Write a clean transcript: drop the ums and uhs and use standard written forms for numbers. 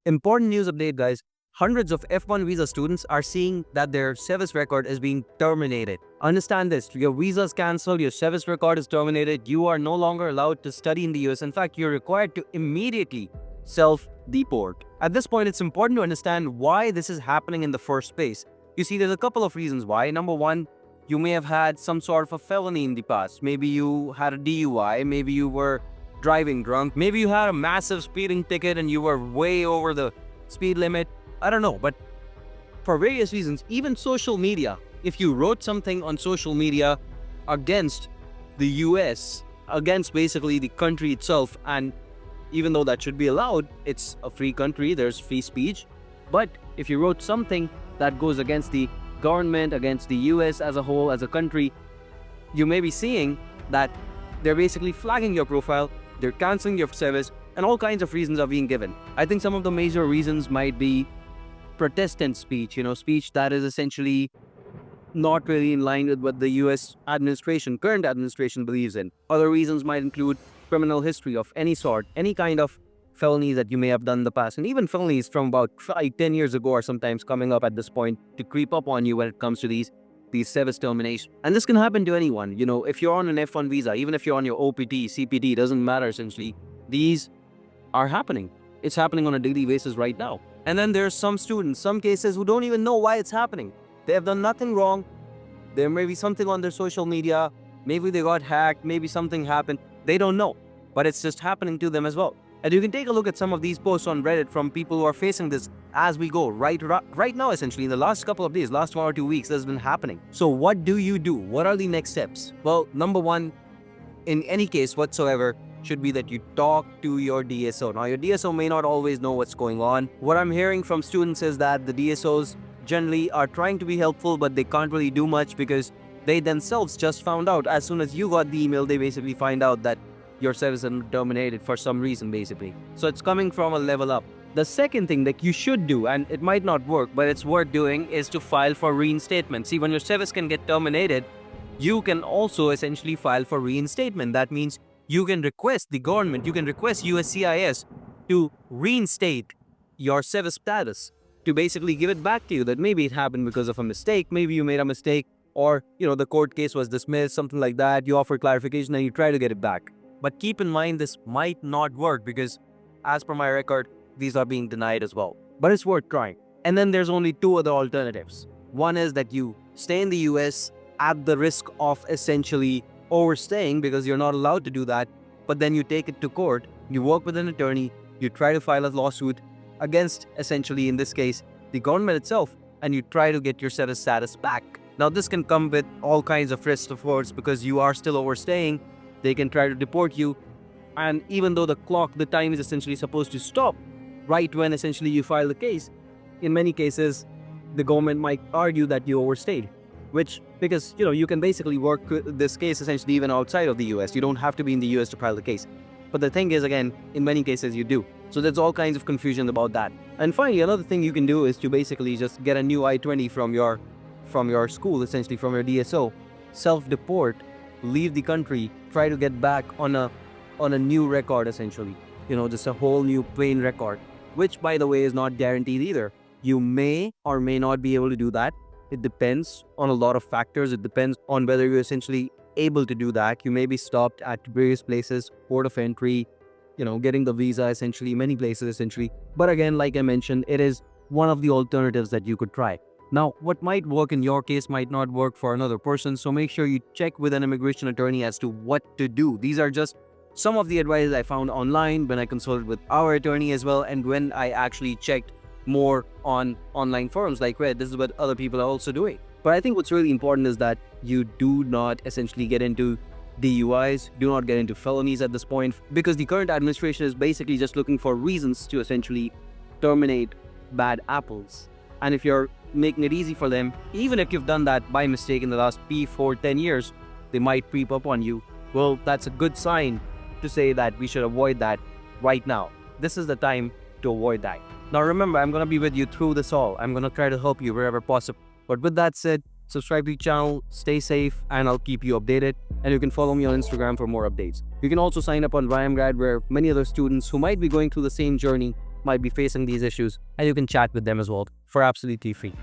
Important news update, guys. Hundreds of F-1 visa students are seeing that their Sevis record is being terminated. Understand this, your visa is cancelled, your Sevis record is terminated, you are no longer allowed to study in the US. In fact, you're required to immediately self-deport. At this point, it's important to understand why this is happening in the first place. You see, there's a couple of reasons why. Number one, you may have had some sort of a felony in the past. Maybe you had a DUI, maybe you were driving drunk, maybe you had a massive speeding ticket and you were way over the speed limit. I don't know, but for various reasons, even social media, if you wrote something on social media against the US, against basically the country itself, and even though that should be allowed, it's a free country, there's free speech. But if you wrote something that goes against the government, against the US as a whole, as a country, you may be seeing that they're basically flagging your profile, they're canceling your service, and all kinds of reasons are being given. I think some of the major reasons might be Protestant speech, speech that is essentially not really in line with what the US administration, current administration, believes in. Other reasons might include criminal history of any sort, any kind of felonies that you may have done in the past, and even felonies from about 5-10 years ago are sometimes coming up at this point to creep up on you when it comes to these Sevis termination. And this can happen to anyone. If you're on an F-1 visa, even if you're on your OPT, CPT, doesn't matter essentially. These are happening. It's happening on a daily basis right now. And then there's some students, some cases, who don't even know why it's happening. They have done nothing wrong. There may be something on their social media. Maybe they got hacked. Maybe something happened. They don't know. But it's just happening to them as well. And you can take a look at some of these posts on Reddit from people who are facing this as we go. Right now, essentially, in the last couple of days, last 1 or 2 weeks, this has been happening. So what do you do? What are the next steps? Well, number one, in any case whatsoever, should be that you talk to your DSO. Now, your DSO may not always know what's going on. What I'm hearing from students is that the DSOs generally are trying to be helpful, but they can't really do much because they themselves just found out. As soon as you got the email, they basically find out that your service is terminated for some reason, basically. So it's coming from a level up. The second thing that you should do, and it might not work, but it's worth doing, is to file for reinstatement. See, when your service can get terminated, you can also essentially file for reinstatement. That means you can request the government, you can request USCIS to reinstate your service status, to basically give it back to you, that maybe it happened because of a mistake, maybe you made a mistake, or the court case was dismissed, something like that. You offer clarification and you try to get it back. But keep in mind, this might not work because as per my record, these are being denied as well. But it's worth trying. And then there's only two other alternatives. One is that you stay in the US at the risk of essentially overstaying, because you're not allowed to do that, but then you take it to court, you work with an attorney, you try to file a lawsuit against, essentially in this case, the government itself, and you try to get your status back. Now, this can come with all kinds of risks, of course, because you are still overstaying. They can try to deport you, and even though the time is essentially supposed to stop right when essentially you file the case, in many cases, the government might argue that you overstayed. Because you can basically work this case essentially even outside of the US. You don't have to be in the US to file the case. But the thing is, again, in many cases you do. So there's all kinds of confusion about that. And finally, another thing you can do is to basically just get a new I-20 from your school, essentially from your DSO, self-deport, leave the country, try to get back on a new record, essentially. Just a whole new plain record, which, by the way, is not guaranteed either. You may or may not be able to do that. It depends on a lot of factors. It depends on whether you're essentially able to do that. You may be stopped at various places, port of entry, getting the visa, essentially, many places, essentially. But again, like I mentioned, it is one of the alternatives that you could try. Now, what might work in your case might not work for another person, so make sure you check with an immigration attorney as to what to do. These are just some of the advice I found online when I consulted with our attorney as well, and when I actually checked more on online forums like Reddit. This is what other people are also doing. But I think what's really important is that you do not essentially get into DUIs, do not get into felonies at this point, because the current administration is basically just looking for reasons to essentially terminate bad apples. And if you're making it easy for them, even if you've done that by mistake in the last 10 years, they might creep up on you. Well, that's a good sign to say that we should avoid that right now. This is the time to avoid that. Now remember, I'm going to be with you through this all. I'm going to try to help you wherever possible. But with that said, subscribe to the channel, stay safe, and I'll keep you updated. And you can follow me on Instagram for more updates. You can also sign up on YMGrad, where many other students who might be going through the same journey might be facing these issues, and you can chat with them as well for absolutely free.